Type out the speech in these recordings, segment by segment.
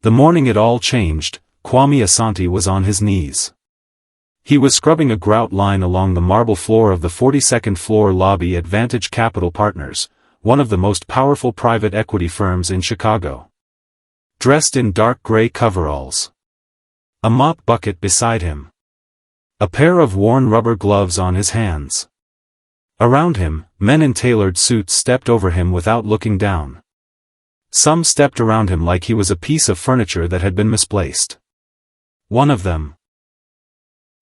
The morning it all changed, Kwame Asante was on his knees. He was scrubbing a grout line along the marble floor of the 42nd floor lobby at Vantage Capital Partners, one of the most powerful private equity firms in Chicago. Dressed in dark gray coveralls. A mop bucket beside him. A pair of worn rubber gloves on his hands. Around him, men in tailored suits stepped over him without looking down. Some stepped around him like he was a piece of furniture that had been misplaced. One of them,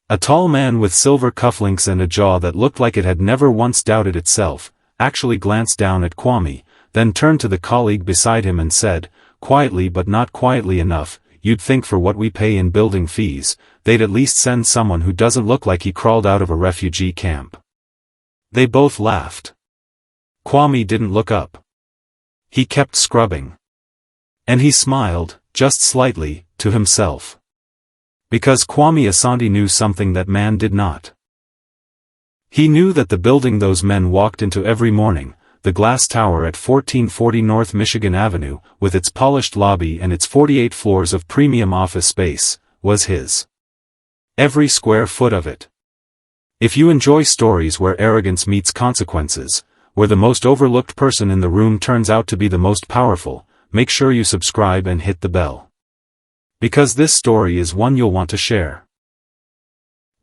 a tall man with silver cufflinks and a jaw that looked like it had never once doubted itself, actually glanced down at Kwame, then turned to the colleague beside him and said, quietly but not quietly enough, "You'd think for what we pay in building fees, they'd at least send someone who doesn't look like he crawled out of a refugee camp." They both laughed. Kwame didn't look up. He kept scrubbing. And he smiled, just slightly, to himself. Because Kwame Asante knew something that man did not. He knew that the building those men walked into every morning, the glass tower at 1440 North Michigan Avenue, with its polished lobby and its 48 floors of premium office space, was his. Every square foot of it. If you enjoy stories where arrogance meets consequences, where the most overlooked person in the room turns out to be the most powerful, make sure you subscribe and hit the bell. Because this story is one you'll want to share.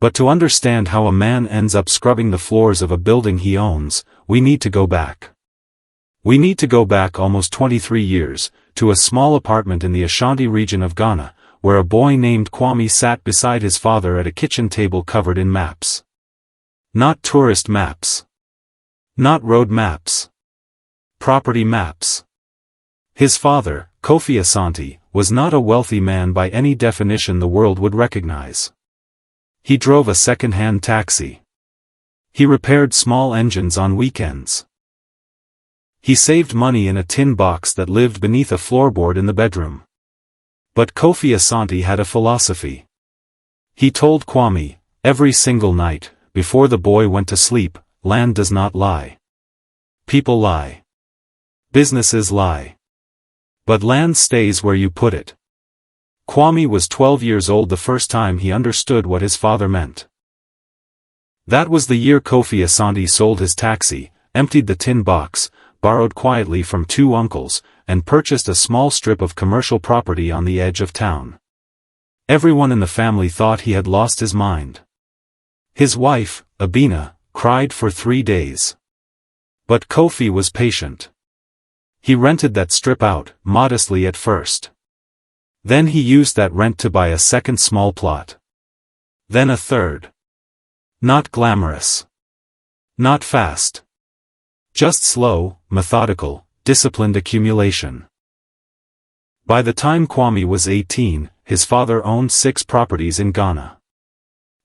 But to understand how a man ends up scrubbing the floors of a building he owns, we need to go back. We need to go back almost 23 years, to a small apartment in the Ashanti region of Ghana, where a boy named Kwame sat beside his father at a kitchen table covered in maps. Not tourist maps. Not road maps. Property maps. His father, Kofi Asante, was not a wealthy man by any definition the world would recognize. He drove a second-hand taxi. He repaired small engines on weekends. He saved money in a tin box that lived beneath a floorboard in the bedroom. But Kofi Asante had a philosophy. He told Kwame, every single night, before the boy went to sleep, land does not lie. People lie. Businesses lie. But land stays where you put it. Kwame was 12 years old the first time he understood what his father meant. That was the year Kofi Asante sold his taxi, emptied the tin box, borrowed quietly from two uncles, and purchased a small strip of commercial property on the edge of town. Everyone in the family thought he had lost his mind. His wife, Abina, cried for 3 days. But Kofi was patient. He rented that strip out, modestly at first. Then he used that rent to buy a second small plot. Then a third. Not glamorous. Not fast. Just slow, methodical, disciplined accumulation. By the time Kwame was 18, his father owned 6 properties in Ghana.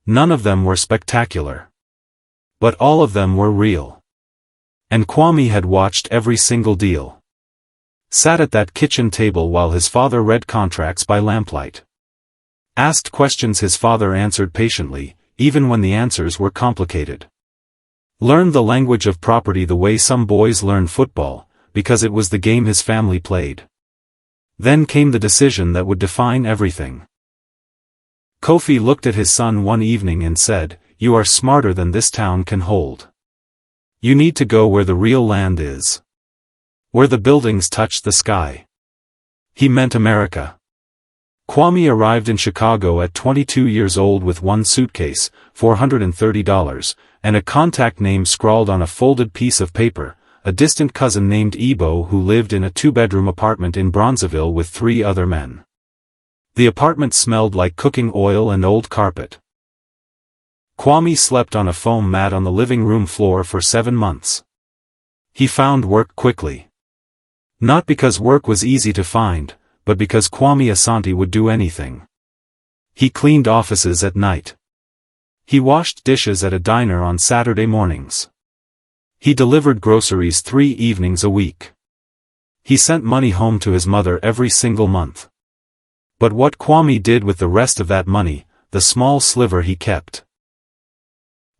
None of them were spectacular. But all of them were real. And Kwame had watched every single deal. Sat at that kitchen table while his father read contracts by lamplight. Asked questions his father answered patiently, even when the answers were complicated. Learned the language of property the way some boys learn football, because it was the game his family played. Then came the decision that would define everything. Kofi looked at his son one evening and said, "You are smarter than this town can hold. You need to go where the real land is. Where the buildings touch the sky." He meant America. Kwame arrived in Chicago at 22 years old with one suitcase, $430, and a contact name scrawled on a folded piece of paper, a distant cousin named Ebo who lived in a 2-bedroom apartment in Bronzeville with 3 other men. The apartment smelled like cooking oil and old carpet. Kwame slept on a foam mat on the living room floor for 7 months. He found work quickly. Not because work was easy to find, but because Kwame Asante would do anything. He cleaned offices at night. He washed dishes at a diner on Saturday mornings. He delivered groceries 3 evenings a week. He sent money home to his mother every single month. But what Kwame did with the rest of that money, the small sliver he kept,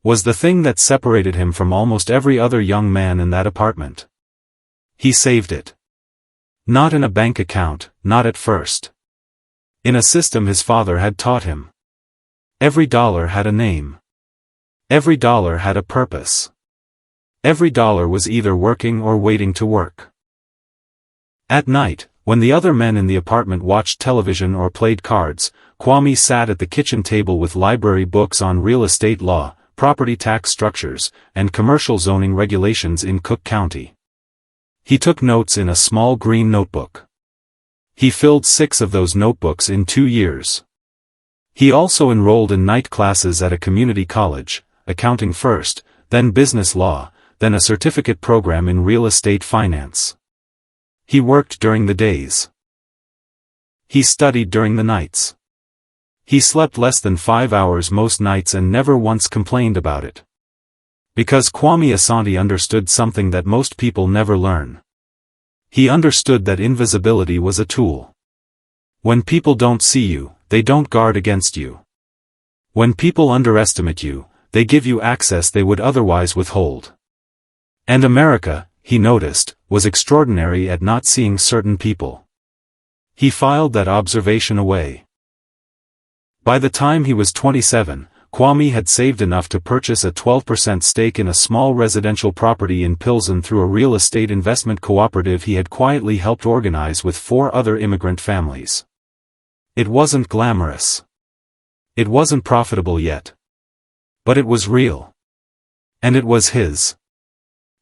was the thing that separated him from almost every other young man in that apartment. He saved it. Not in a bank account, not at first. In a system his father had taught him. Every dollar had a name. Every dollar had a purpose. Every dollar was either working or waiting to work. At night, when the other men in the apartment watched television or played cards, Kwame sat at the kitchen table with library books on real estate law, property tax structures, and commercial zoning regulations in Cook County. He took notes in a small green notebook. He filled 6 of those notebooks in 2 years. He also enrolled in night classes at a community college, accounting first, then business law, then a certificate program in real estate finance. He worked during the days. He studied during the nights. He slept less than 5 hours most nights and never once complained about it. Because Kwame Asante understood something that most people never learn. He understood that invisibility was a tool. When people don't see you, they don't guard against you. When people underestimate you, they give you access they would otherwise withhold. And America, he noticed, was extraordinary at not seeing certain people. He filed that observation away. By the time he was 27, Kwame had saved enough to purchase a 12% stake in a small residential property in Pilsen through a real estate investment cooperative he had quietly helped organize with 4 other immigrant families. It wasn't glamorous. It wasn't profitable yet. But it was real. And it was his.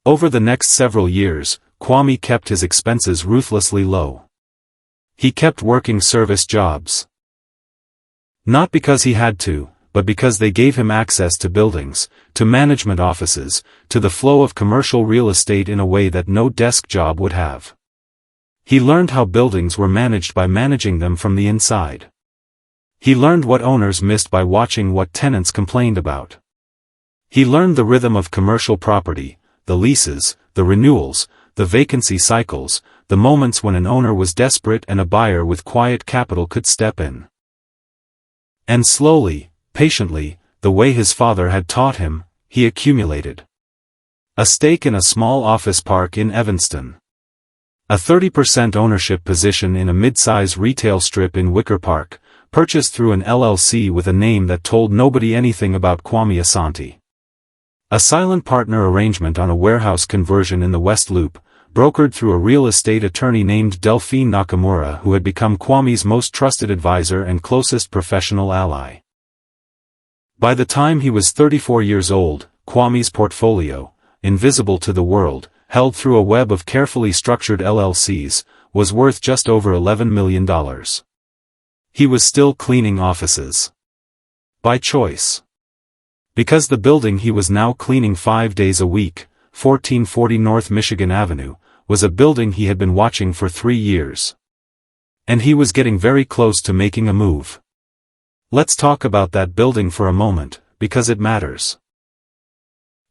Over the next several years, Kwame kept his expenses ruthlessly low. He kept working service jobs. Not because he had to, but because they gave him access to buildings, to management offices, to the flow of commercial real estate in a way that no desk job would have. He learned how buildings were managed by managing them from the inside. He learned what owners missed by watching what tenants complained about. He learned the rhythm of commercial property, the leases, the renewals, the vacancy cycles, the moments when an owner was desperate and a buyer with quiet capital could step in. And slowly, patiently, the way his father had taught him, he accumulated a stake in a small office park in Evanston. A 30% ownership position in a mid-size retail strip in Wicker Park, purchased through an LLC with a name that told nobody anything about Kwame Asante. A silent partner arrangement on a warehouse conversion in the West Loop, brokered through a real estate attorney named Delphine Nakamura who had become Kwame's most trusted advisor and closest professional ally. By the time he was 34 years old, Kwame's portfolio, invisible to the world, held through a web of carefully structured LLCs, was worth just over $11 million. He was still cleaning offices. By choice. Because the building he was now cleaning 5 days a week, 1440 North Michigan Avenue, was a building he had been watching for 3 years. And he was getting very close to making a move. Let's talk about that building for a moment, because it matters.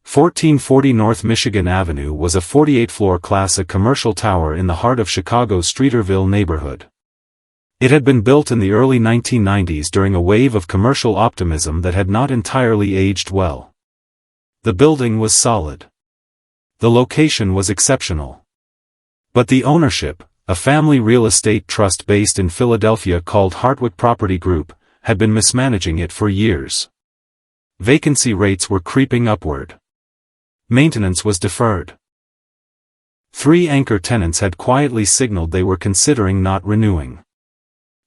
1440 North Michigan Avenue was a 48-floor Class A commercial tower in the heart of Chicago's Streeterville neighborhood. It had been built in the early 1990s during a wave of commercial optimism that had not entirely aged well. The building was solid. The location was exceptional. But the ownership, a family real estate trust based in Philadelphia called Hartwick Property Group, had been mismanaging it for years. Vacancy rates were creeping upward. Maintenance was deferred. 3 anchor tenants had quietly signaled they were considering not renewing.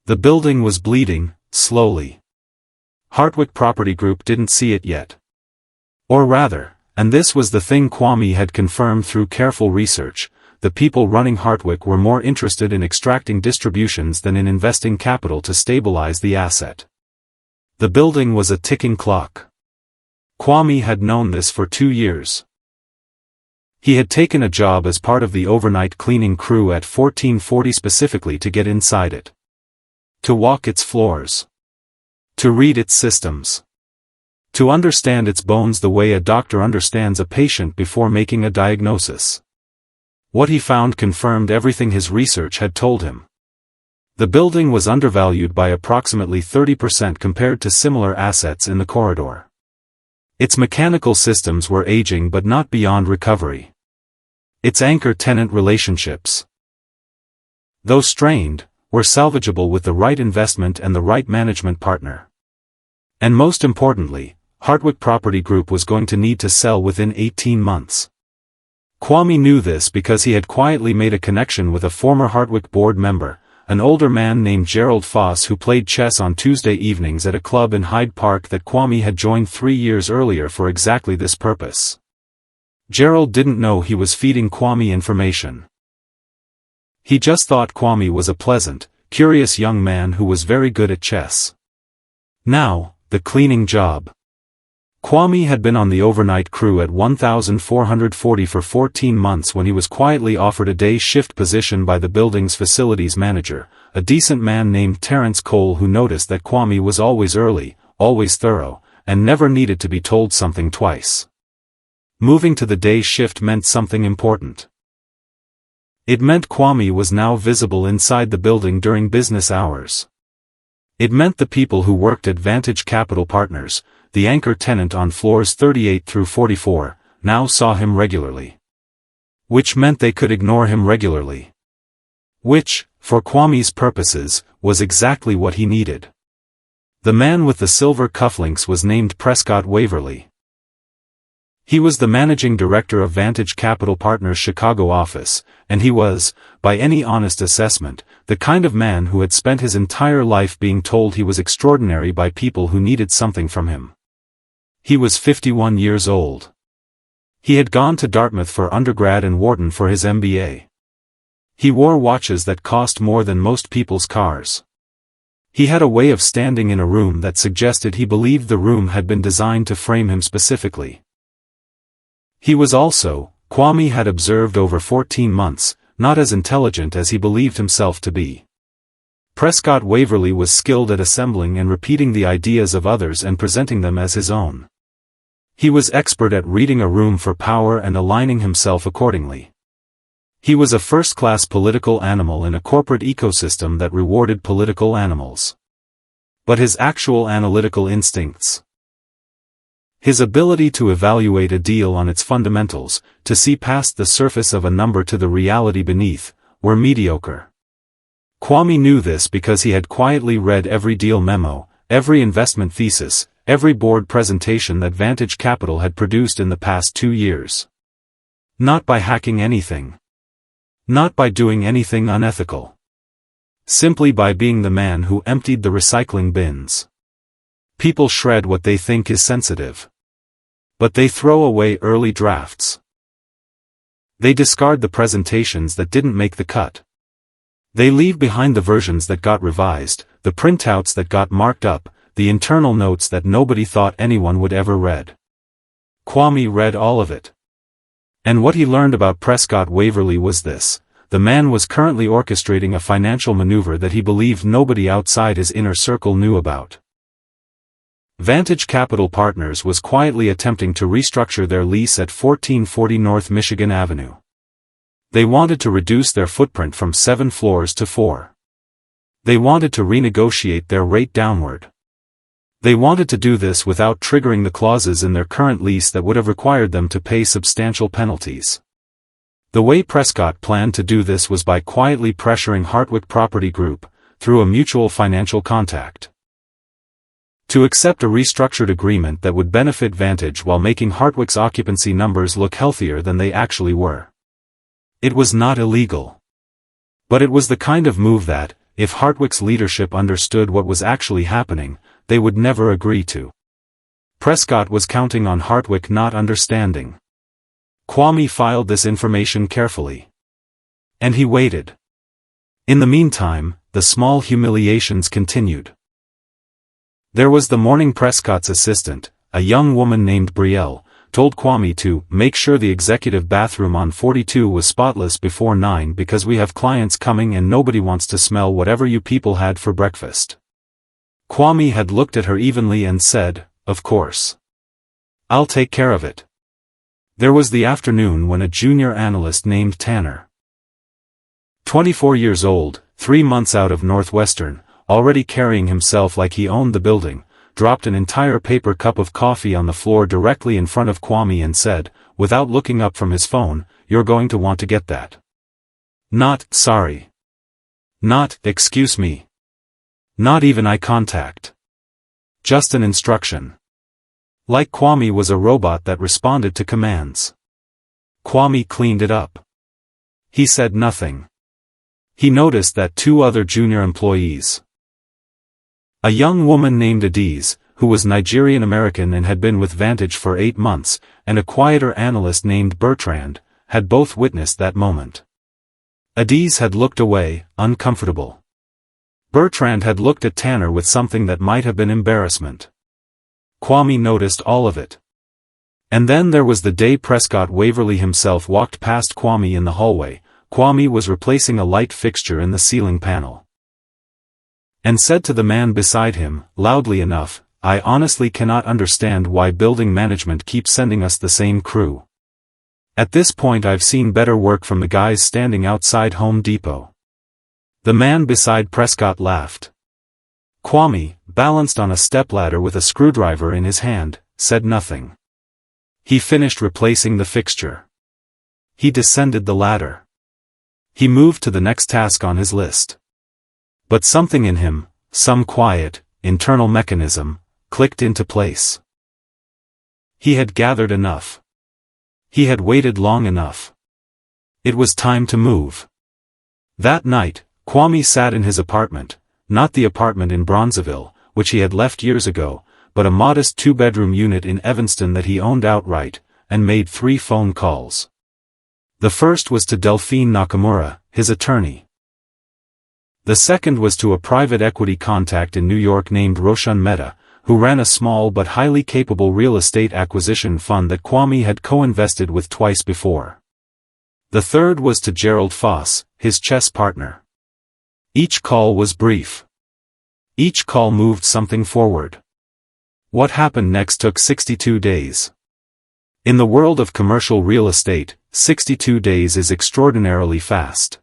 The building was bleeding, slowly. Hartwick Property Group didn't see it yet. Or rather, and this was the thing Kwame had confirmed through careful research, the people running Hartwick were more interested in extracting distributions than in investing capital to stabilize the asset. The building was a ticking clock. Kwame had known this for 2 years. He had taken a job as part of the overnight cleaning crew at 1440 specifically to get inside it. To walk its floors. To read its systems. To understand its bones the way a doctor understands a patient before making a diagnosis. What he found confirmed everything his research had told him. The building was undervalued by approximately 30% compared to similar assets in the corridor. Its mechanical systems were aging but not beyond recovery. Its anchor-tenant relationships, though strained, were salvageable with the right investment and the right management partner. And most importantly, Hardwick Property Group was going to need to sell within 18 months. Kwame knew this because he had quietly made a connection with a former Hardwick board member, an older man named Gerald Foss who played chess on Tuesday evenings at a club in Hyde Park that Kwame had joined 3 years earlier for exactly this purpose. Gerald didn't know he was feeding Kwame information. He just thought Kwame was a pleasant, curious young man who was very good at chess. Now, the cleaning job. Kwame had been on the overnight crew at 1440 for 14 months when he was quietly offered a day shift position by the building's facilities manager, a decent man named Terrence Cole who noticed that Kwame was always early, always thorough, and never needed to be told something twice. Moving to the day shift meant something important. It meant Kwame was now visible inside the building during business hours. It meant the people who worked at Vantage Capital Partners, the anchor tenant on floors 38 through 44, now saw him regularly. Which meant they could ignore him regularly. Which, for Kwame's purposes, was exactly what he needed. The man with the silver cufflinks was named Prescott Waverly. He was the managing director of Vantage Capital Partners' Chicago office, and he was, by any honest assessment, the kind of man who had spent his entire life being told he was extraordinary by people who needed something from him. He was 51 years old. He had gone to Dartmouth for undergrad and Wharton for his MBA. He wore watches that cost more than most people's cars. He had a way of standing in a room that suggested he believed the room had been designed to frame him specifically. He was also, Kwame had observed over 14 months, not as intelligent as he believed himself to be. Prescott Waverly was skilled at assembling and repeating the ideas of others and presenting them as his own. He was expert at reading a room for power and aligning himself accordingly. He was a first-class political animal in a corporate ecosystem that rewarded political animals. But his actual analytical instincts, his ability to evaluate a deal on its fundamentals, to see past the surface of a number to the reality beneath, were mediocre. Kwame knew this because he had quietly read every deal memo, every investment thesis, every board presentation that Vantage Capital had produced in the past 2 years. Not by hacking anything. Not by doing anything unethical. Simply by being the man who emptied the recycling bins. People shred what they think is sensitive. But they throw away early drafts. They discard the presentations that didn't make the cut. They leave behind the versions that got revised, the printouts that got marked up, the internal notes that nobody thought anyone would ever read. Kwame read all of it. And what he learned about Prescott Waverly was this: the man was currently orchestrating a financial maneuver that he believed nobody outside his inner circle knew about. Vantage Capital Partners was quietly attempting to restructure their lease at 1440 North Michigan Avenue. They wanted to reduce their footprint from 7 floors to 4. They wanted to renegotiate their rate downward. They wanted to do this without triggering the clauses in their current lease that would have required them to pay substantial penalties. The way Prescott planned to do this was by quietly pressuring Hardwick Property Group, through a mutual financial contact, to accept a restructured agreement that would benefit Vantage while making Hardwick's occupancy numbers look healthier than they actually were. It was not illegal. But it was the kind of move that, if Hardwick's leadership understood what was actually happening, they would never agree to. Prescott was counting on Hardwick not understanding. Kwame filed this information carefully. And he waited. In the meantime, the small humiliations continued. There was the morning. Prescott's assistant, a young woman named Brielle, told Kwame to make sure the executive bathroom on 42 was spotless before 9 because we have clients coming and nobody wants to smell whatever you people had for breakfast. Kwame had looked at her evenly and said, "Of course. I'll take care of it." There was the afternoon when a junior analyst named Tanner, 24 years old, 3 months out of Northwestern, already carrying himself like he owned the building, dropped an entire paper cup of coffee on the floor directly in front of Kwame and said, without looking up from his phone, "You're going to want to get that." Not, "Sorry. Not, excuse me. Not even eye contact. Just an instruction. Like Kwame was a robot that responded to commands. Kwame cleaned it up. He said nothing. He noticed that two other junior employees, a young woman named Adiz, who was Nigerian-American and had been with Vantage for 8 months, and a quieter analyst named Bertrand, had both witnessed that moment. Adiz had looked away, uncomfortable. Bertrand had looked at Tanner with something that might have been embarrassment. Kwame noticed all of it. And then there was the day Prescott Waverly himself walked past Kwame in the hallway. Kwame was replacing a light fixture in the ceiling panel. And said to the man beside him, loudly enough, "I honestly cannot understand why building management keeps sending us the same crew. At this point I've seen better work from the guys standing outside Home Depot." The man beside Prescott laughed. Kwame, balanced on a stepladder with a screwdriver in his hand, said nothing. He finished replacing the fixture. He descended the ladder. He moved to the next task on his list. But something in him, some quiet, internal mechanism, clicked into place. He had gathered enough. He had waited long enough. It was time to move. That night, Kwame sat in his apartment, not the apartment in Bronzeville, which he had left years ago, but a modest 2-bedroom unit in Evanston that he owned outright, and made 3 phone calls. The first was to Delphine Nakamura, his attorney. The second was to a private equity contact in New York named Roshan Mehta, who ran a small but highly capable real estate acquisition fund that Kwame had co-invested with twice before. The third was to Gerald Foss, his chess partner. Each call was brief. Each call moved something forward. What happened next took 62 days. In the world of commercial real estate, 62 days is extraordinarily fast.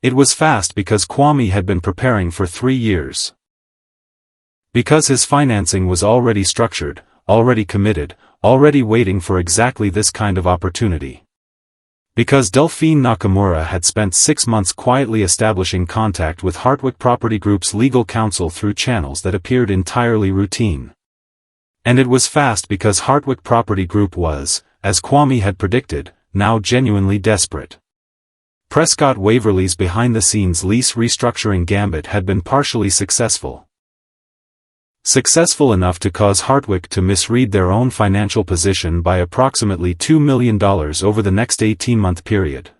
It was fast because Kwame had been preparing for 3 years. Because his financing was already structured, already committed, already waiting for exactly this kind of opportunity. Because Delphine Nakamura had spent 6 months quietly establishing contact with Hartwick Property Group's legal counsel through channels that appeared entirely routine. And it was fast because Hartwick Property Group was, as Kwame had predicted, now genuinely desperate. Prescott Waverly's behind-the-scenes lease restructuring gambit had been partially successful. Successful enough to cause Hartwick to misread their own financial position by approximately $2 million over the next 18-month period.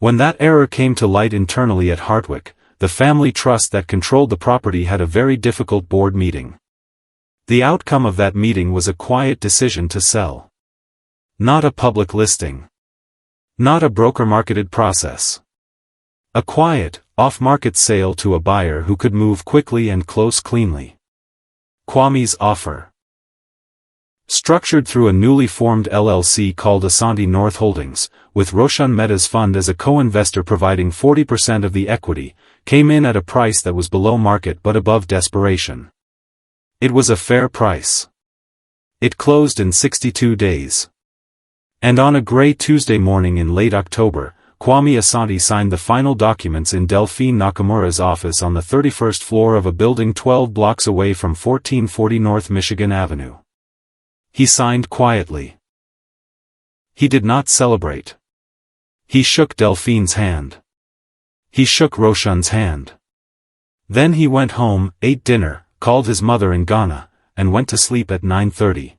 When that error came to light internally at Hartwick, the family trust that controlled the property had a very difficult board meeting. The outcome of that meeting was a quiet decision to sell. Not a public listing. Not a broker-marketed process. A quiet, off-market sale to a buyer who could move quickly and close cleanly. Kwame's offer. Structured through a newly formed LLC called Asante North Holdings, with Roshan Mehta's fund as a co-investor providing 40% of the equity, came in at a price that was below market but above desperation. It was a fair price. It closed in 62 days. And on a gray Tuesday morning in late October, Kwame Asante signed the final documents in Delphine Nakamura's office on the 31st floor of a building 12 blocks away from 1440 North Michigan Avenue. He signed quietly. He did not celebrate. He shook Delphine's hand. He shook Roshan's hand. Then he went home, ate dinner, called his mother in Ghana, and went to sleep at 9:30.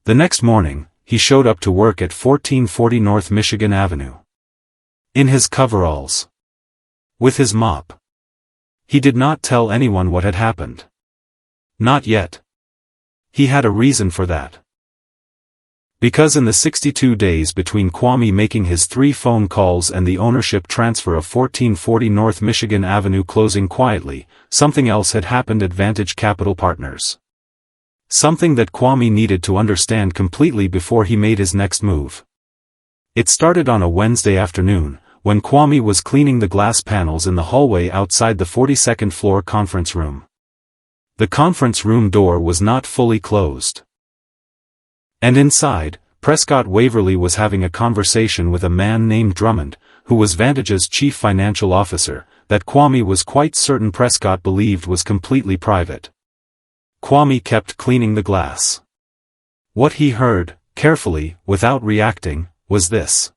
The next morning, he showed up to work at 1440 North Michigan Avenue. In his coveralls. With his mop. He did not tell anyone what had happened. Not yet. He had a reason for that. Because in the 62 days between Kwame making his 3 phone calls and the ownership transfer of 1440 North Michigan Avenue closing quietly, something else had happened at Vantage Capital Partners. Something that Kwame needed to understand completely before he made his next move. It started on a Wednesday afternoon, when Kwame was cleaning the glass panels in the hallway outside the 42nd floor conference room. The conference room door was not fully closed. And inside, Prescott Waverly was having a conversation with a man named Drummond, who was Vantage's chief financial officer, that Kwame was quite certain Prescott believed was completely private. Kwame kept cleaning the glass. What he heard, carefully, without reacting, was this.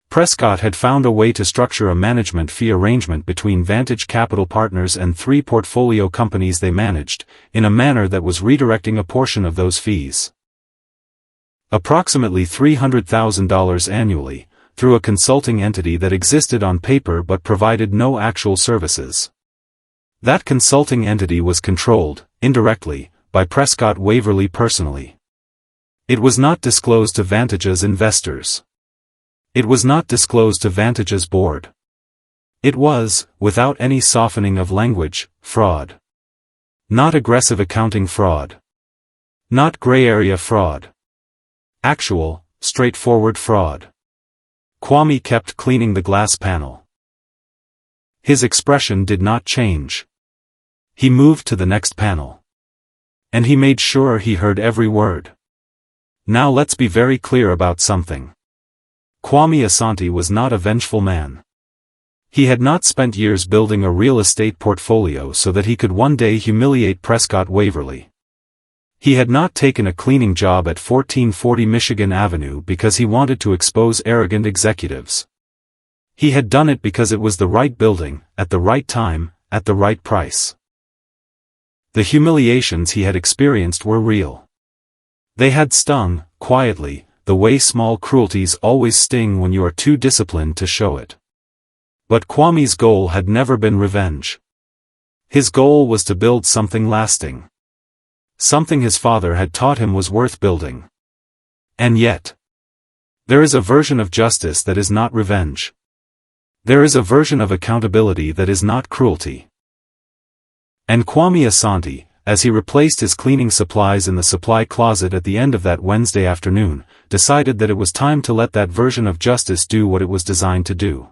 Prescott had found a way to structure a management fee arrangement between Vantage Capital Partners and 3 portfolio companies they managed, in a manner that was redirecting a portion of those fees, approximately $300,000 annually, through a consulting entity that existed on paper but provided no actual services. That consulting entity was controlled, indirectly, by Prescott Waverly personally. It was not disclosed to Vantage's investors. It was not disclosed to Vantage's board. It was, without any softening of language, fraud. Not aggressive accounting fraud. Not gray area fraud. Actual, straightforward fraud. Kwame kept cleaning the glass panel. His expression did not change. He moved to the next panel. And he made sure he heard every word. Now let's be very clear about something. Kwame Asante was not a vengeful man. He had not spent years building a real estate portfolio so that he could one day humiliate Prescott Waverly. He had not taken a cleaning job at 1440 Michigan Avenue because he wanted to expose arrogant executives. He had done it because it was the right building, at the right time, at the right price. The humiliations he had experienced were real. They had stung, quietly, the way small cruelties always sting when you are too disciplined to show it. But Kwame's goal had never been revenge. His goal was to build something lasting. Something his father had taught him was worth building. And yet, there is a version of justice that is not revenge. There is a version of accountability that is not cruelty. And Kwame Asante, as he replaced his cleaning supplies in the supply closet at the end of that Wednesday afternoon, decided that it was time to let that version of justice do what it was designed to do.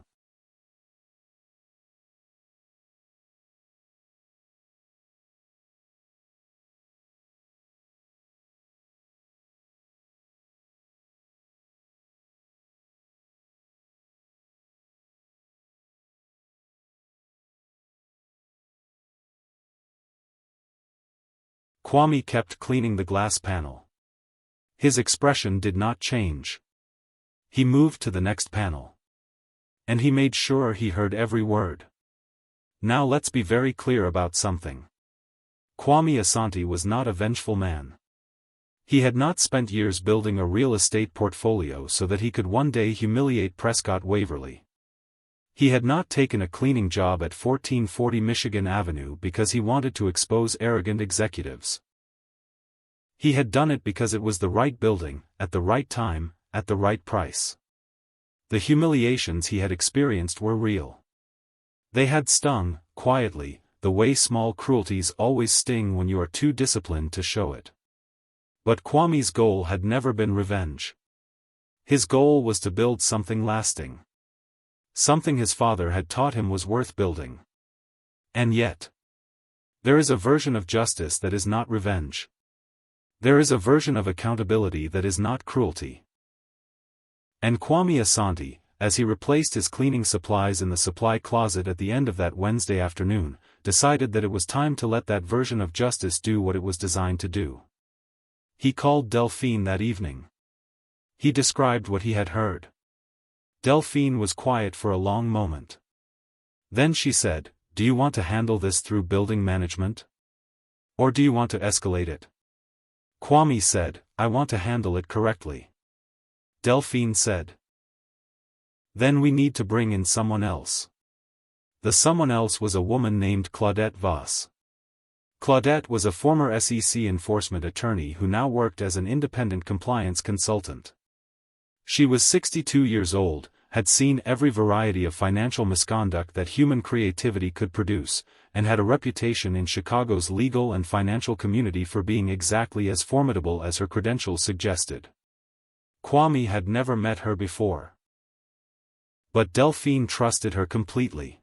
Kwame kept cleaning the glass panel. His expression did not change. He moved to the next panel. And he made sure he heard every word. Now let's be very clear about something. Kwame Asante was not a vengeful man. He had not spent years building a real estate portfolio so that he could one day humiliate Prescott Waverly. He had not taken a cleaning job at 1440 Michigan Avenue because he wanted to expose arrogant executives. He had done it because it was the right building, at the right time, at the right price. The humiliations he had experienced were real. They had stung, quietly, the way small cruelties always sting when you are too disciplined to show it. But Kwame's goal had never been revenge. His goal was to build something lasting. Something his father had taught him was worth building. And yet, there is a version of justice that is not revenge. There is a version of accountability that is not cruelty. And Kwame Asante, as he replaced his cleaning supplies in the supply closet at the end of that Wednesday afternoon, decided that it was time to let that version of justice do what it was designed to do. He called Delphine that evening. He described what he had heard. Delphine was quiet for a long moment. Then she said, "Do you want to handle this through building management? Or do you want to escalate it?" Kwame said, "I want to handle it correctly." Delphine said, "Then we need to bring in someone else." The someone else was a woman named Claudette Voss. Claudette was a former SEC enforcement attorney who now worked as an independent compliance consultant. She was 62 years old, had seen every variety of financial misconduct that human creativity could produce, and had a reputation in Chicago's legal and financial community for being exactly as formidable as her credentials suggested. Kwame had never met her before. But Delphine trusted her completely.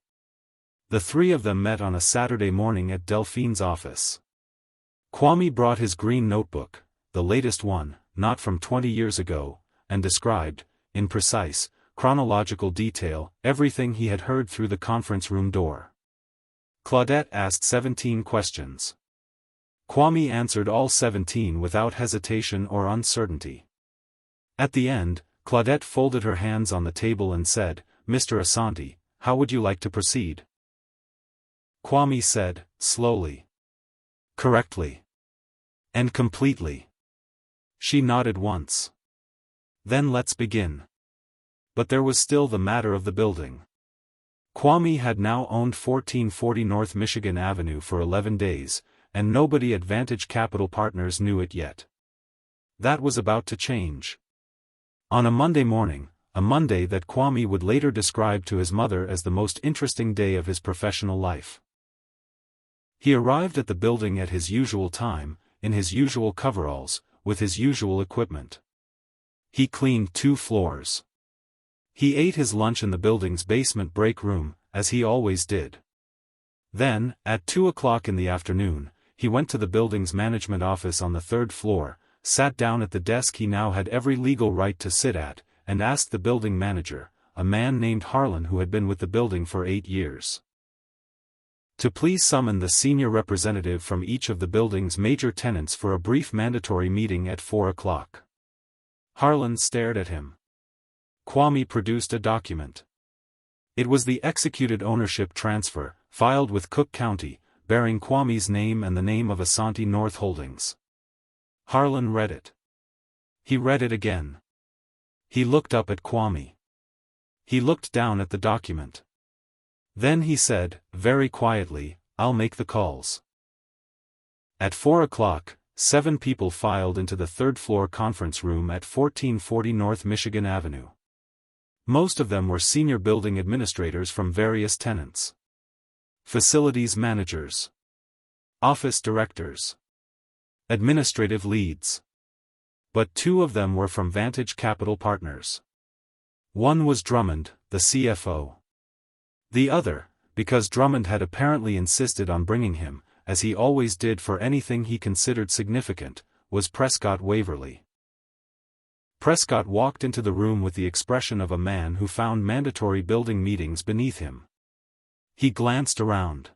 The three of them met on a Saturday morning at Delphine's office. Kwame brought his green notebook, the latest one, not from 20 years ago, and described, in precise, chronological detail, everything he had heard through the conference room door. Claudette asked 17 questions. Kwame answered all 17 without hesitation or uncertainty. At the end, Claudette folded her hands on the table and said, "Mr. Asante, how would you like to proceed?" Kwame said, slowly. "Correctly. And completely." She nodded once. "Then let's begin." But there was still the matter of the building. Kwame had now owned 1440 North Michigan Avenue for 11 days, and nobody at Vantage Capital Partners knew it yet. That was about to change. On a Monday morning, a Monday that Kwame would later describe to his mother as the most interesting day of his professional life. He arrived at the building at his usual time, in his usual coveralls, with his usual equipment. He cleaned 2 floors. He ate his lunch in the building's basement break room, as he always did. Then, at 2 o'clock in the afternoon, he went to the building's management office on the 3rd floor, sat down at the desk he now had every legal right to sit at, and asked the building manager, a man named Harlan who had been with the building for 8 years, to please summon the senior representative from each of the building's major tenants for a brief mandatory meeting at 4 o'clock. Harlan stared at him. Kwame produced a document. It was the executed ownership transfer, filed with Cook County, bearing Kwame's name and the name of Asante North Holdings. Harlan read it. He read it again. He looked up at Kwame. He looked down at the document. Then he said, very quietly, "I'll make the calls." At 4 o'clock, 7 people filed into the 3rd floor conference room at 1440 North Michigan Avenue. Most of them were senior building administrators from various tenants. Facilities managers. Office directors. Administrative leads. But 2 of them were from Vantage Capital Partners. One was Drummond, the CFO. The other, because Drummond had apparently insisted on bringing him, as he always did for anything he considered significant, was Prescott Waverly. Prescott walked into the room with the expression of a man who found mandatory building meetings beneath him. He glanced around.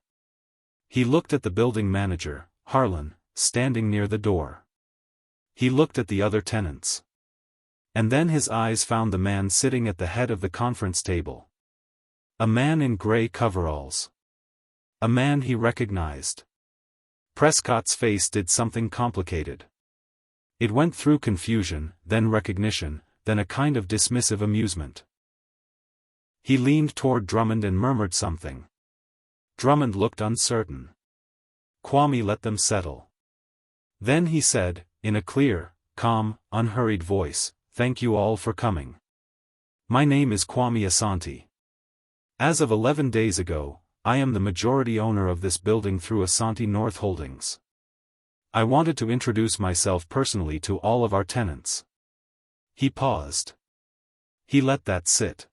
He looked at the building manager, Harlan, standing near the door. He looked at the other tenants. And then his eyes found the man sitting at the head of the conference table. A man in gray coveralls. A man he recognized. Prescott's face did something complicated. It went through confusion, then recognition, then a kind of dismissive amusement. He leaned toward Drummond and murmured something. Drummond looked uncertain. Kwame let them settle. Then he said, in a clear, calm, unhurried voice, "Thank you all for coming. My name is Kwame Asante. As of 11 days ago, I am the majority owner of this building through Asante North Holdings. I wanted to introduce myself personally to all of our tenants." He paused. He let that sit.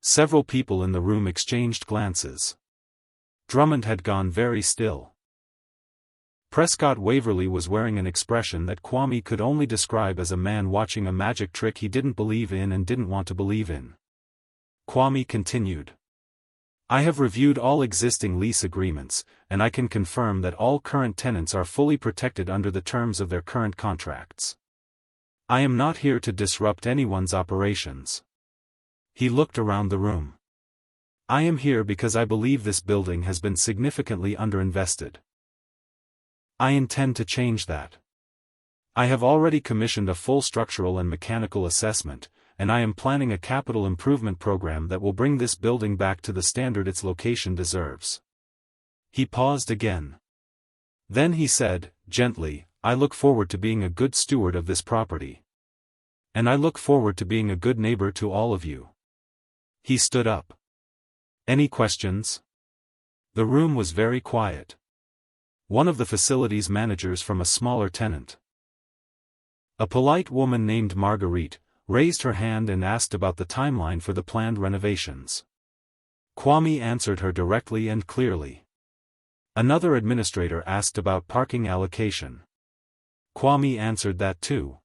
Several people in the room exchanged glances. Drummond had gone very still. Prescott Waverly was wearing an expression that Kwame could only describe as a man watching a magic trick he didn't believe in and didn't want to believe in. Kwame continued. "I have reviewed all existing lease agreements, and I can confirm that all current tenants are fully protected under the terms of their current contracts. I am not here to disrupt anyone's operations." He looked around the room. "I am here because I believe this building has been significantly underinvested. I intend to change that. I have already commissioned a full structural and mechanical assessment, and I am planning a capital improvement program that will bring this building back to the standard its location deserves." He paused again. Then he said, gently, "I look forward to being a good steward of this property. And I look forward to being a good neighbor to all of you." He stood up. "Any questions?" The room was very quiet. One of the facilities managers from a smaller tenant, a polite woman named Marguerite, raised her hand and asked about the timeline for the planned renovations. Kwame answered her directly and clearly. Another administrator asked about parking allocation. Kwame answered that too.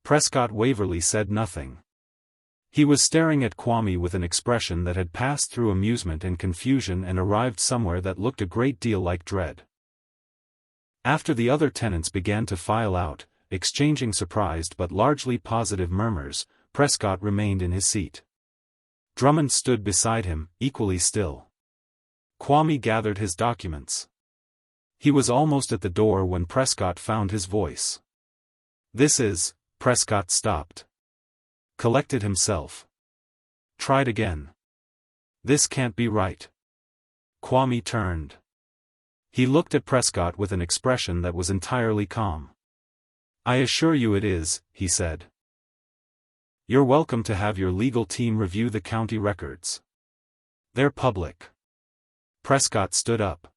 Prescott Waverly said nothing. He was staring at Kwame with an expression that had passed through amusement and confusion and arrived somewhere that looked a great deal like dread. After the other tenants began to file out, exchanging surprised but largely positive murmurs, Prescott remained in his seat. Drummond stood beside him, equally still. Kwame gathered his documents. He was almost at the door when Prescott found his voice. "This is..." Prescott stopped. Collected himself. Tried again. "This can't be right." Kwame turned. He looked at Prescott with an expression that was entirely calm. "I assure you it is," he said. "You're welcome to have your legal team review the county records. They're public." Prescott stood up.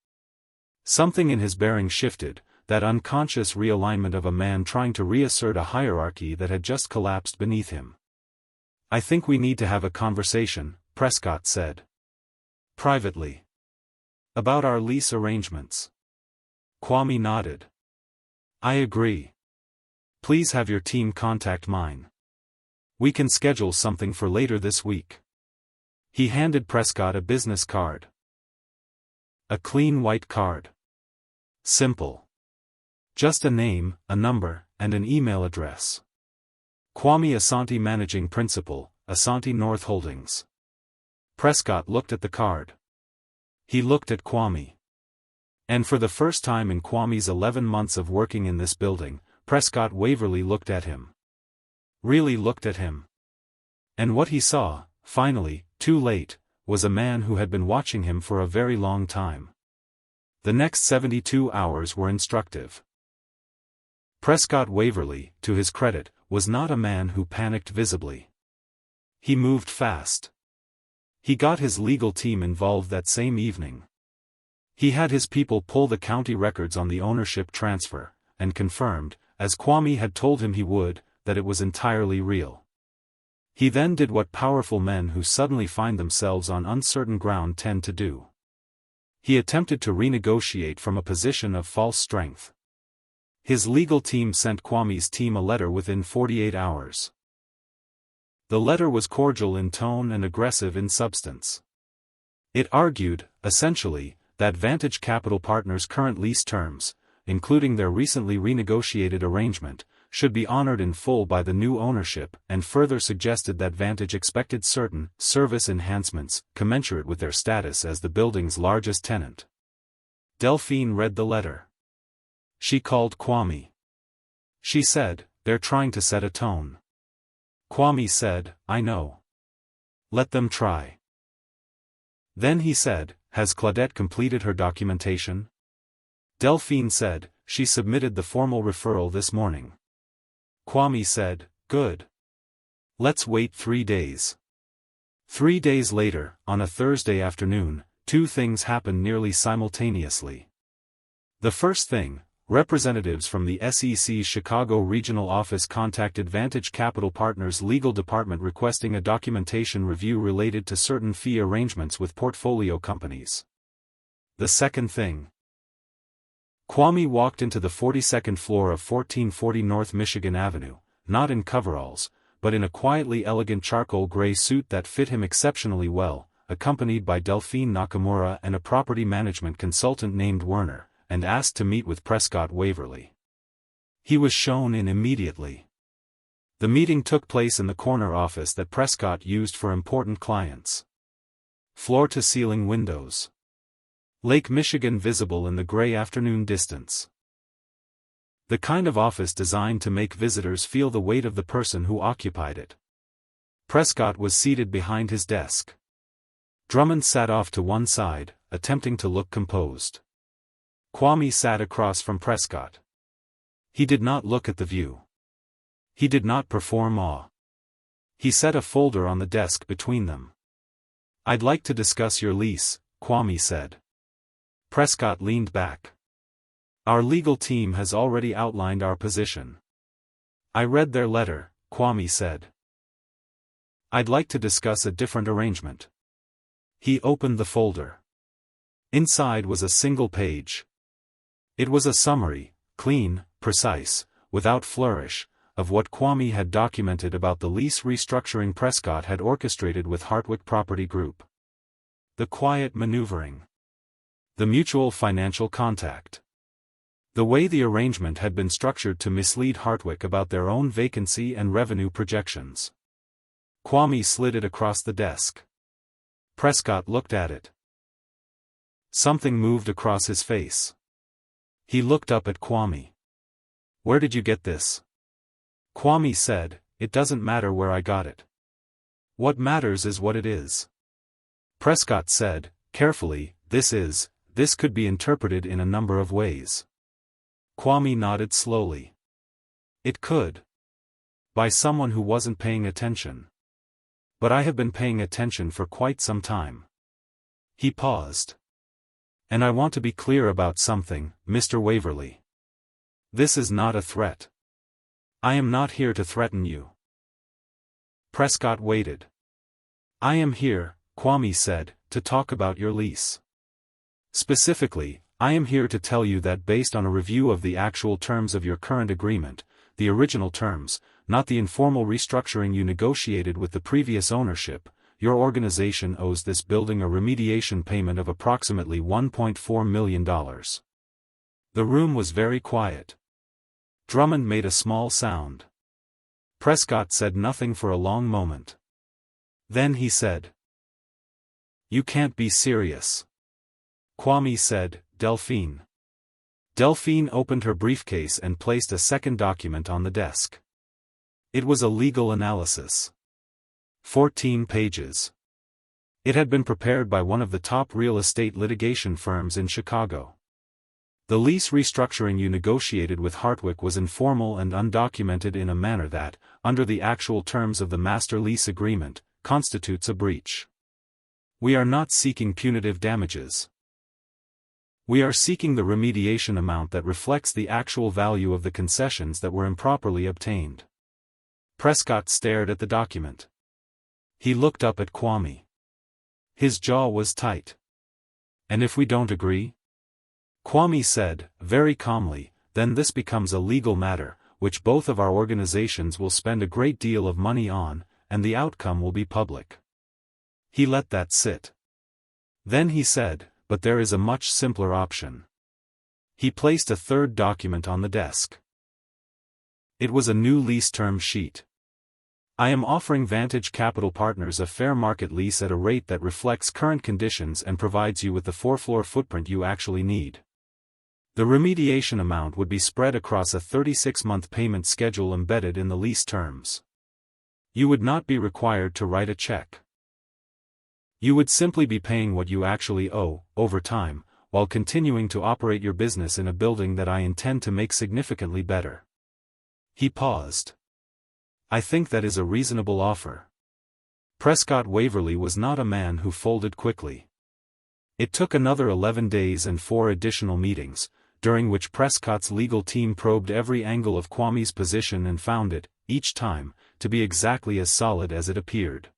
Something in his bearing shifted, that unconscious realignment of a man trying to reassert a hierarchy that had just collapsed beneath him. "I think we need to have a conversation," Prescott said. "Privately. About our lease arrangements." Kwame nodded. "I agree. Please have your team contact mine. We can schedule something for later this week." He handed Prescott a business card. A clean white card. Simple. Just a name, a number, and an email address. Kwame Asante, Managing Principal, Asante North Holdings. Prescott looked at the card. He looked at Kwame. And for the first time in Kwame's 11 months of working in this building, Prescott Waverly looked at him. Really looked at him. And what he saw, finally, too late, was a man who had been watching him for a very long time. The next 72 hours were instructive. Prescott Waverly, to his credit, was not a man who panicked visibly. He moved fast. He got his legal team involved that same evening. He had his people pull the county records on the ownership transfer, and confirmed, as Kwame had told him he would, that it was entirely real. He then did what powerful men who suddenly find themselves on uncertain ground tend to do. He attempted to renegotiate from a position of false strength. His legal team sent Kwame's team a letter within 48 hours. The letter was cordial in tone and aggressive in substance. It argued, essentially, that Vantage Capital Partners' current lease terms, including their recently renegotiated arrangement, should be honored in full by the new ownership, and further suggested that Vantage expected certain service enhancements commensurate with their status as the building's largest tenant. Delphine read the letter. She called Kwame. She said, "They're trying to set a tone." Kwame said, "I know. Let them try." Then he said, "Has Claudette completed her documentation?" Delphine said, "She submitted the formal referral this morning." Kwame said, "Good. Let's wait 3 days." 3 days later, on a Thursday afternoon, two things happened nearly simultaneously. The first thing, representatives from the SEC's Chicago regional office contacted Vantage Capital Partners' legal department requesting a documentation review related to certain fee arrangements with portfolio companies. The second thing. Kwame walked into the 42nd floor of 1440 North Michigan Avenue, not in coveralls, but in a quietly elegant charcoal gray suit that fit him exceptionally well, accompanied by Delphine Nakamura and a property management consultant named Werner, and asked to meet with Prescott Waverly. He was shown in immediately. The meeting took place in the corner office that Prescott used for important clients. Floor-to-ceiling windows. Lake Michigan visible in the gray afternoon distance. The kind of office designed to make visitors feel the weight of the person who occupied it. Prescott was seated behind his desk. Drummond sat off to one side, attempting to look composed. Kwame sat across from Prescott. He did not look at the view. He did not perform awe. He set a folder on the desk between them. "I'd like to discuss your lease," Kwame said. Prescott leaned back. "Our legal team has already outlined our position." "I read their letter," Kwame said. "I'd like to discuss a different arrangement." He opened the folder. Inside was a single page. It was a summary, clean, precise, without flourish, of what Kwame had documented about the lease restructuring Prescott had orchestrated with Hartwick Property Group. The quiet maneuvering. The mutual financial contact. The way the arrangement had been structured to mislead Hartwick about their own vacancy and revenue projections. Kwame slid it across the desk. Prescott looked at it. Something moved across his face. He looked up at Kwame. "Where did you get this?" Kwame said, "It doesn't matter where I got it. What matters is what it is." Prescott said, carefully, this could be interpreted in a number of ways." Kwame nodded slowly. "It could. By someone who wasn't paying attention. But I have been paying attention for quite some time." He paused. "And I want to be clear about something, Mr. Waverly. This is not a threat. I am not here to threaten you." Prescott waited. "I am here," Kwame said, "to talk about your lease. Specifically, I am here to tell you that based on a review of the actual terms of your current agreement, the original terms, not the informal restructuring you negotiated with the previous ownership, your organization owes this building a remediation payment of approximately $1.4 million. The room was very quiet. Drummond made a small sound. Prescott said nothing for a long moment. Then he said, "You can't be serious." Kwame said, "Delphine." Delphine opened her briefcase and placed a second document on the desk. It was a legal analysis. 14 pages. It had been prepared by one of the top real estate litigation firms in Chicago. The lease restructuring you negotiated with Hartwick was informal and undocumented in a manner that, under the actual terms of the master lease agreement, constitutes a breach. We are not seeking punitive damages. We are seeking the remediation amount that reflects the actual value of the concessions that were improperly obtained." Prescott stared at the document. He looked up at Kwame. His jaw was tight. "And if we don't agree?" Kwame said, very calmly, "Then this becomes a legal matter, which both of our organizations will spend a great deal of money on, and the outcome will be public." He let that sit. Then he said, "But there is a much simpler option." He placed a third document on the desk. It was a new lease term sheet. "I am offering Vantage Capital Partners a fair market lease at a rate that reflects current conditions and provides you with the 4-floor footprint you actually need. The remediation amount would be spread across a 36-month payment schedule embedded in the lease terms. You would not be required to write a check. You would simply be paying what you actually owe, over time, while continuing to operate your business in a building that I intend to make significantly better." He paused. "I think that is a reasonable offer." Prescott Waverly was not a man who folded quickly. It took another 11 days and 4 additional meetings, during which Prescott's legal team probed every angle of Kwame's position and found it, each time, to be exactly as solid as it appeared.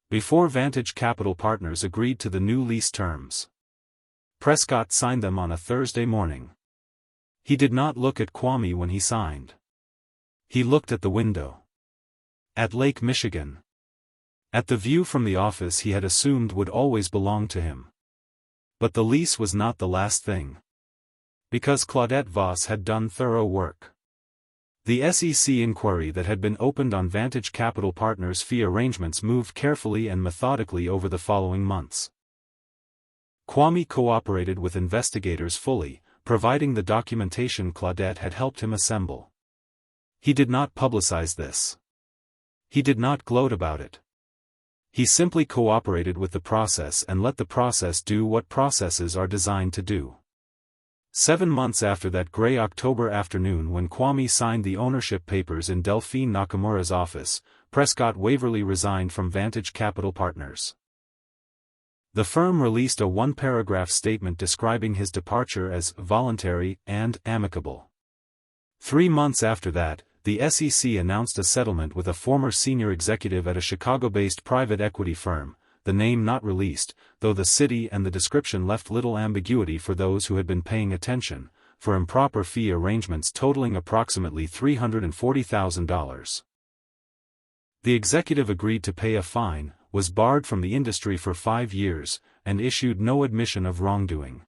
Before Vantage Capital Partners agreed to the new lease terms, Prescott signed them on a Thursday morning. He did not look at Kwame when he signed. He looked at the window. At Lake Michigan. At the view from the office he had assumed would always belong to him. But the lease was not the last thing. Because Claudette Voss had done thorough work. The SEC inquiry that had been opened on Vantage Capital Partners' fee arrangements moved carefully and methodically over the following months. Kwame cooperated with investigators fully, providing the documentation Claudette had helped him assemble. He did not publicize this. He did not gloat about it. He simply cooperated with the process and let the process do what processes are designed to do. 7 months after that gray October afternoon when Kwame signed the ownership papers in Delphine Nakamura's office, Prescott Waverly resigned from Vantage Capital Partners. The firm released a 1-paragraph statement describing his departure as voluntary and amicable. 3 months after that, the SEC announced a settlement with a former senior executive at a Chicago-based private equity firm, the name not released, though the city and the description left little ambiguity for those who had been paying attention, for improper fee arrangements totaling approximately $340,000. The executive agreed to pay a fine, was barred from the industry for 5 years, and issued no admission of wrongdoing.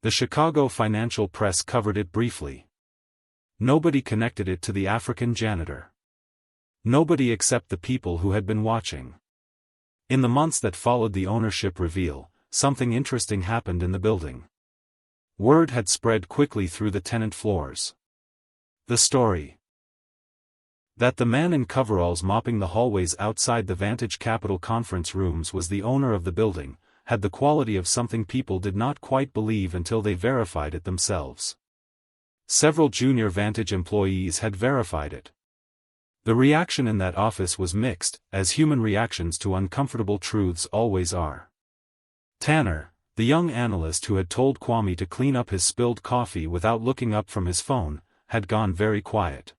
The Chicago financial press covered it briefly. Nobody connected it to the African janitor. Nobody except the people who had been watching. In the months that followed the ownership reveal, something interesting happened in the building. Word had spread quickly through the tenant floors. The story that the man in coveralls mopping the hallways outside the Vantage Capital conference rooms was the owner of the building, had the quality of something people did not quite believe until they verified it themselves. Several junior Vantage employees had verified it. The reaction in that office was mixed, as human reactions to uncomfortable truths always are. Tanner, the young analyst who had told Kwame to clean up his spilled coffee without looking up from his phone, had gone very quiet.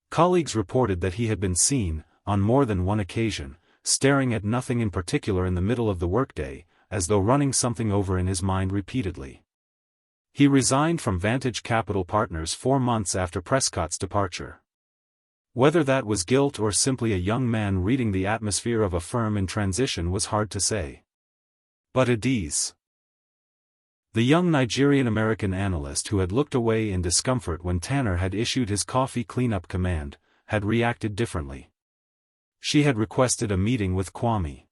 Colleagues reported that he had been seen, on more than one occasion, staring at nothing in particular in the middle of the workday, as though running something over in his mind repeatedly. He resigned from Vantage Capital Partners 4 months after Prescott's departure. Whether that was guilt or simply a young man reading the atmosphere of a firm in transition was hard to say. But Adiz, the young Nigerian-American analyst who had looked away in discomfort when Tanner had issued his coffee cleanup command, had reacted differently. She had requested a meeting with Kwame.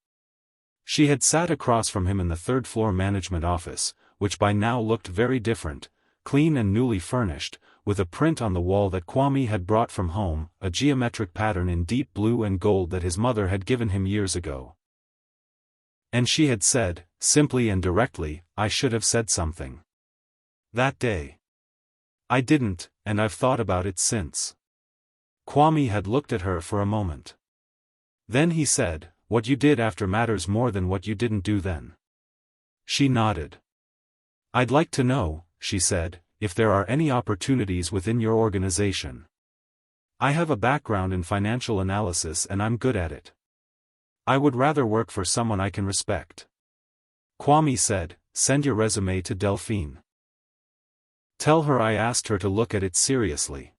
She had sat across from him in the third-floor management office, which by now looked very different, clean and newly furnished, with a print on the wall that Kwame had brought from home, a geometric pattern in deep blue and gold that his mother had given him years ago. And she had said, simply and directly, "I should have said something that day. I didn't, and I've thought about it since." Kwame had looked at her for a moment. Then he said, "What you did after matters more than what you didn't do then." She nodded. "I'd like to know," she said, "if there are any opportunities within your organization. I have a background in financial analysis and I'm good at it. I would rather work for someone I can respect." Kwame said, "Send your resume to Delphine. Tell her I asked her to look at it seriously."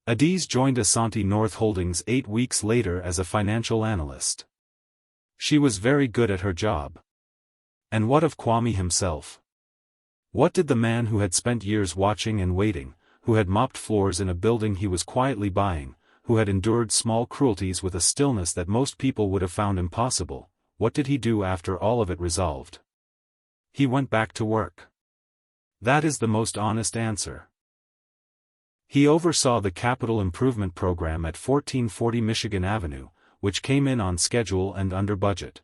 Adiz joined Asante North Holdings 8 weeks later as a financial analyst. She was very good at her job. And what of Kwame himself? What did the man who had spent years watching and waiting, who had mopped floors in a building he was quietly buying, who had endured small cruelties with a stillness that most people would have found impossible, what did he do after all of it resolved? He went back to work. That is the most honest answer. He oversaw the capital improvement program at 1440 Michigan Avenue, which came in on schedule and under budget.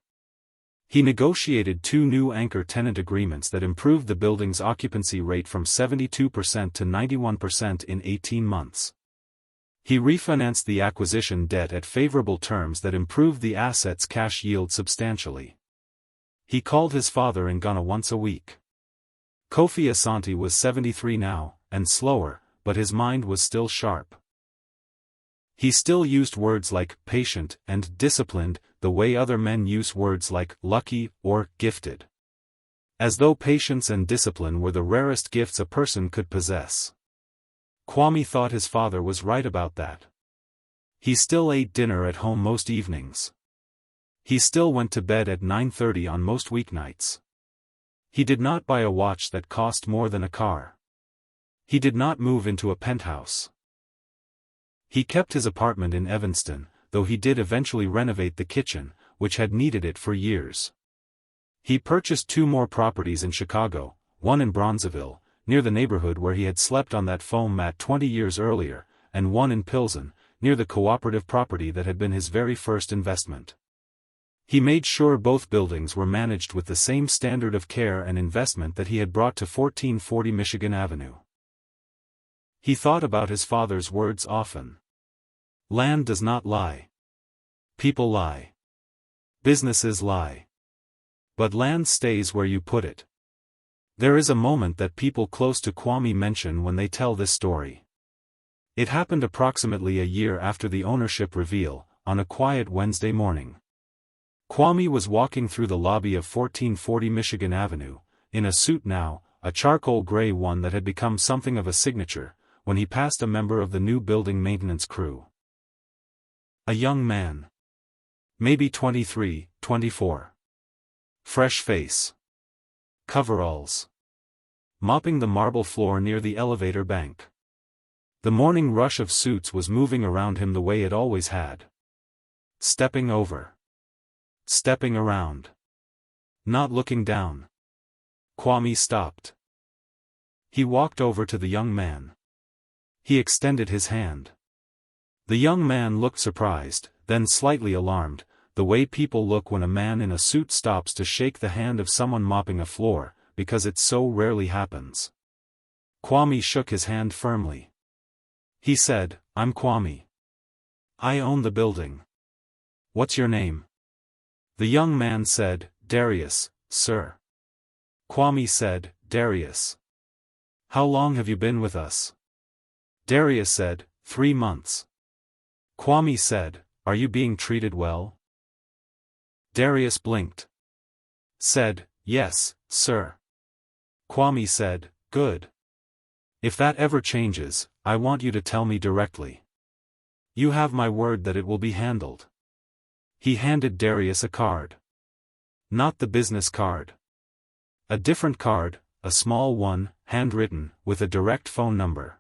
He negotiated 2 new anchor tenant agreements that improved the building's occupancy rate from 72% to 91% in 18 months. He refinanced the acquisition debt at favorable terms that improved the asset's cash yield substantially. He called his father in Ghana once a week. Kofi Asante was 73 now, and slower, but his mind was still sharp. He still used words like patient and disciplined, the way other men use words like lucky or gifted. As though patience and discipline were the rarest gifts a person could possess. Kwame thought his father was right about that. He still ate dinner at home most evenings. He still went to bed at 9:30 on most weeknights. He did not buy a watch that cost more than a car. He did not move into a penthouse. He kept his apartment in Evanston, though he did eventually renovate the kitchen, which had needed it for years. He purchased 2 more properties in Chicago, one in Bronzeville, near the neighborhood where he had slept on that foam mat 20 years earlier, and one in Pilsen, near the cooperative property that had been his very first investment. He made sure both buildings were managed with the same standard of care and investment that he had brought to 1440 Michigan Avenue. He thought about his father's words often. Land does not lie. People lie. Businesses lie. But land stays where you put it. There is a moment that people close to Kwame mention when they tell this story. It happened approximately a year after the ownership reveal, on a quiet Wednesday morning. Kwame was walking through the lobby of 1440 Michigan Avenue, in a suit now, a charcoal gray one that had become something of a signature, when he passed a member of the new building maintenance crew. A young man. Maybe 23, 24. Fresh face. Coveralls. Mopping the marble floor near the elevator bank. The morning rush of suits was moving around him the way it always had. Stepping over. Stepping around. Not looking down. Kwame stopped. He walked over to the young man. He extended his hand. The young man looked surprised, then slightly alarmed, the way people look when a man in a suit stops to shake the hand of someone mopping a floor, because it so rarely happens. Kwame shook his hand firmly. He said, "I'm Kwame. I own the building. What's your name?" The young man said, "Darius, sir." Kwame said, "Darius. How long have you been with us?" Darius said, 3 months. Kwame said, "Are you being treated well?" Darius blinked. Said, "Yes, sir." Kwame said, "Good. If that ever changes, I want you to tell me directly. You have my word that it will be handled." He handed Darius a card. Not the business card. A different card, a small one, handwritten, with a direct phone number.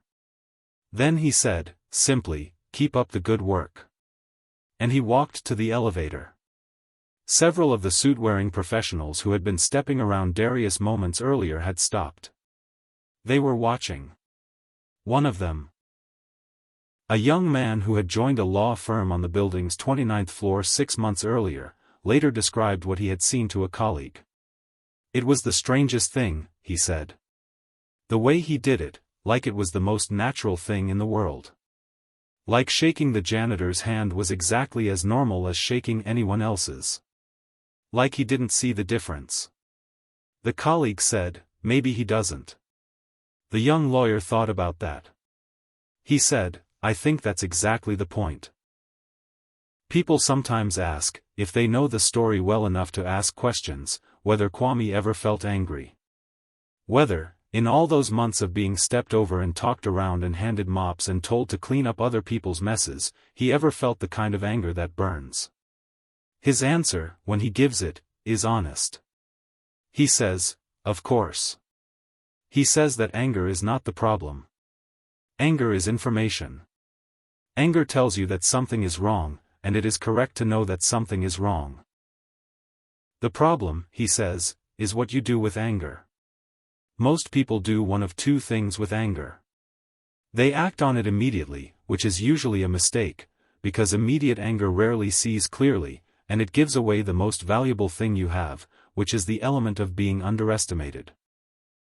Then he said, simply, "Keep up the good work." And he walked to the elevator. Several of the suit-wearing professionals who had been stepping around Darius moments earlier had stopped. They were watching. One of them, a young man who had joined a law firm on the building's 29th floor 6 months earlier, later described what he had seen to a colleague. "It was the strangest thing," he said. "The way he did it, like it was the most natural thing in the world. Like shaking the janitor's hand was exactly as normal as shaking anyone else's. Like he didn't see the difference." The colleague said, "Maybe he doesn't." The young lawyer thought about that. He said, "I think that's exactly the point." People sometimes ask, if they know the story well enough to ask questions, whether Kwame ever felt angry. Whether, in all those months of being stepped over and talked around and handed mops and told to clean up other people's messes, he ever felt the kind of anger that burns. His answer, when he gives it, is honest. He says, "Of course." He says that anger is not the problem. Anger is information. Anger tells you that something is wrong, and it is correct to know that something is wrong. The problem, he says, is what you do with anger. Most people do one of two things with anger. They act on it immediately, which is usually a mistake, because immediate anger rarely sees clearly, and it gives away the most valuable thing you have, which is the element of being underestimated.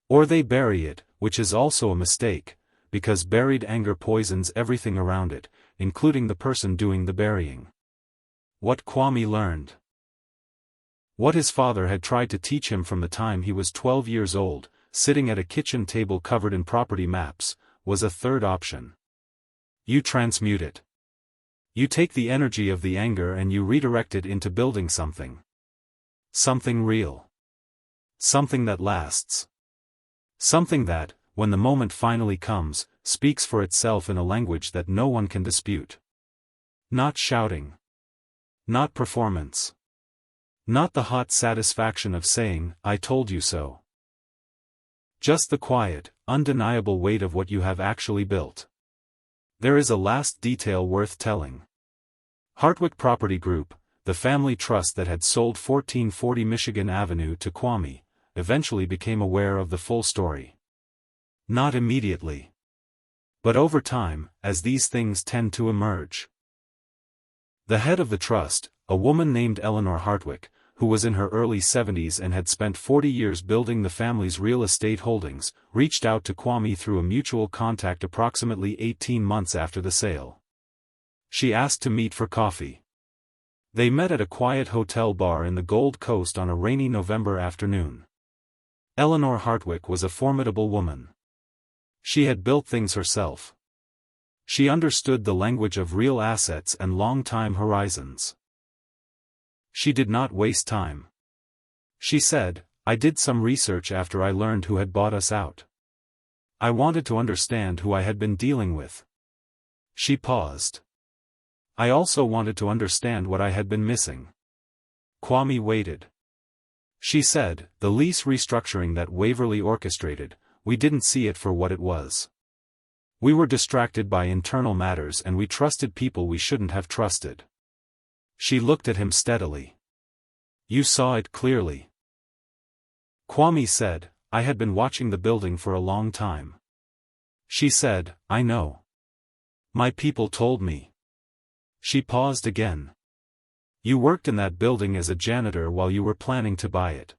Or they bury it, which is also a mistake, because buried anger poisons everything around it, including the person doing the burying. What Kwame learned. What his father had tried to teach him from the time he was 12 years old, sitting at a kitchen table covered in property maps, was a third option. You transmute it. You take the energy of the anger and you redirect it into building something. Something real. Something that lasts. Something that, when the moment finally comes, speaks for itself in a language that no one can dispute. Not shouting. Not performance. Not the hot satisfaction of saying, "I told you so." Just the quiet, undeniable weight of what you have actually built. There is a last detail worth telling. Hartwick Property Group, the family trust that had sold 1440 Michigan Avenue to Kwame, eventually became aware of the full story. Not immediately. But over time, as these things tend to emerge. The head of the trust, a woman named Eleanor Hartwick, who was in her early 70s and had spent 40 years building the family's real estate holdings, reached out to Kwame through a mutual contact approximately 18 months after the sale. She asked to meet for coffee. They met at a quiet hotel bar in the Gold Coast on a rainy November afternoon. Eleanor Hartwick was a formidable woman. She had built things herself. She understood the language of real assets and long-time horizons. She did not waste time. She said, I did some research after I learned who had bought us out. I wanted to understand who I had been dealing with. She paused. I also wanted to understand what I had been missing. Kwame waited. She said, the lease restructuring that Waverly orchestrated, we didn't see it for what it was. We were distracted by internal matters and we trusted people we shouldn't have trusted. She looked at him steadily. You saw it clearly. Kwame said, I had been watching the building for a long time. She said, I know. My people told me. She paused again. You worked in that building as a janitor while you were planning to buy it.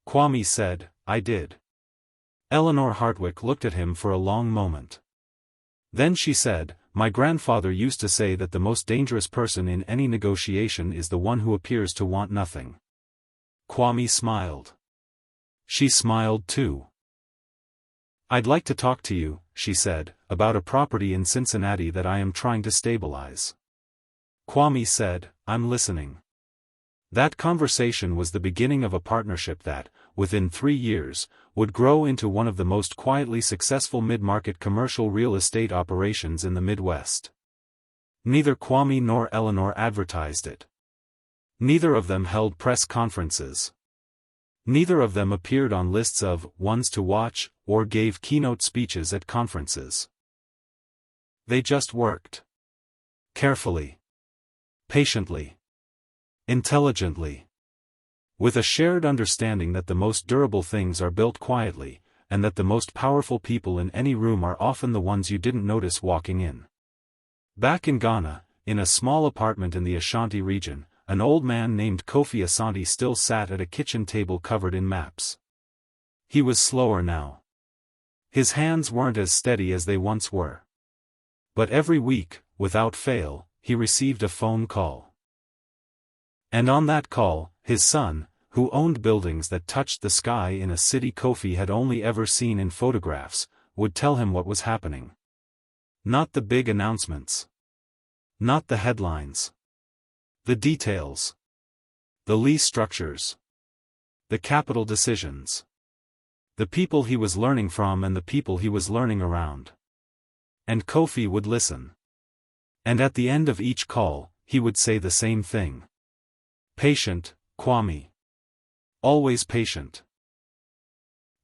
Kwame said, I did. Eleanor Hartwick looked at him for a long moment. Then she said, my grandfather used to say that the most dangerous person in any negotiation is the one who appears to want nothing. Kwame smiled. She smiled too. I'd like to talk to you, she said, about a property in Cincinnati that I am trying to stabilize. Kwame said, I'm listening. That conversation was the beginning of a partnership that, within 3 years, would grow into one of the most quietly successful mid-market commercial real estate operations in the Midwest. Neither Kwame nor Eleanor advertised it. Neither of them held press conferences. Neither of them appeared on lists of ones to watch or gave keynote speeches at conferences. They just worked. Carefully. Patiently. Intelligently. With a shared understanding that the most durable things are built quietly, and that the most powerful people in any room are often the ones you didn't notice walking in. Back in Ghana, in a small apartment in the Ashanti region, an old man named Kofi Asante still sat at a kitchen table covered in maps. He was slower now. His hands weren't as steady as they once were. But every week, without fail, he received a phone call. And on that call, his son, who owned buildings that touched the sky in a city Kofi had only ever seen in photographs, would tell him what was happening. Not the big announcements. Not the headlines. The details. The lease structures. The capital decisions. The people he was learning from and the people he was learning around. And Kofi would listen. And at the end of each call, he would say the same thing. Patient, Kwame. Always patient.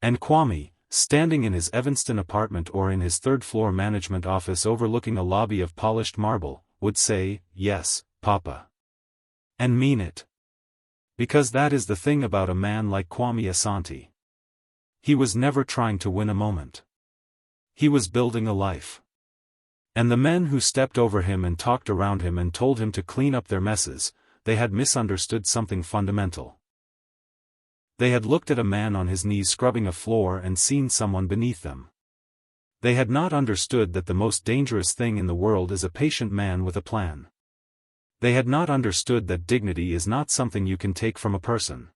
And Kwame, standing in his Evanston apartment or in his third-floor management office overlooking a lobby of polished marble, would say, yes, Papa. And mean it. Because that is the thing about a man like Kwame Asante. He was never trying to win a moment. He was building a life. And the men who stepped over him and talked around him and told him to clean up their messes, they had misunderstood something fundamental. They had looked at a man on his knees scrubbing a floor and seen someone beneath them. They had not understood that the most dangerous thing in the world is a patient man with a plan. They had not understood that dignity is not something you can take from a person.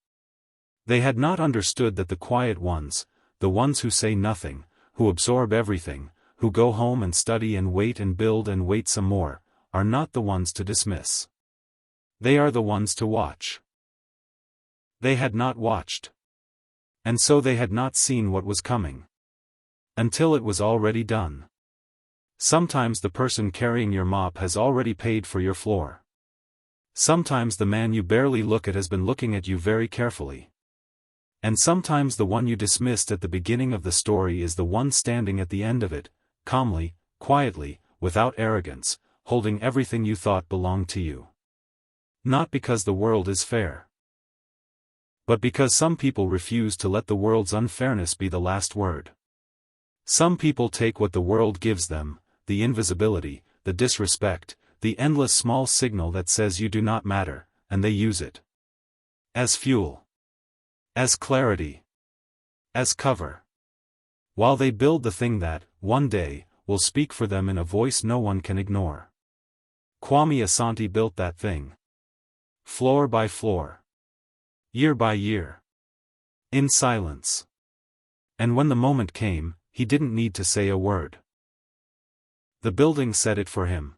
They had not understood that the quiet ones, the ones who say nothing, who absorb everything, who go home and study and build and wait some more, are not the ones to dismiss. They are the ones to watch. They had not watched. And so they had not seen what was coming. Until it was already done. Sometimes the person carrying your mop has already paid for your floor. Sometimes the man you barely look at has been looking at you very carefully. And sometimes the one you dismissed at the beginning of the story is the one standing at the end of it, calmly, quietly, without arrogance, holding everything you thought belonged to you. Not because the world is fair. But because some people refuse to let the world's unfairness be the last word. Some people take what the world gives them, the invisibility, the disrespect, the endless small signal that says you do not matter, and they use it. As fuel. As clarity. As cover. While they build the thing that, one day, will speak for them in a voice no one can ignore. Kwame Asante built that thing. Floor by floor. Year by year. In silence. And when the moment came, he didn't need to say a word. The building said it for him.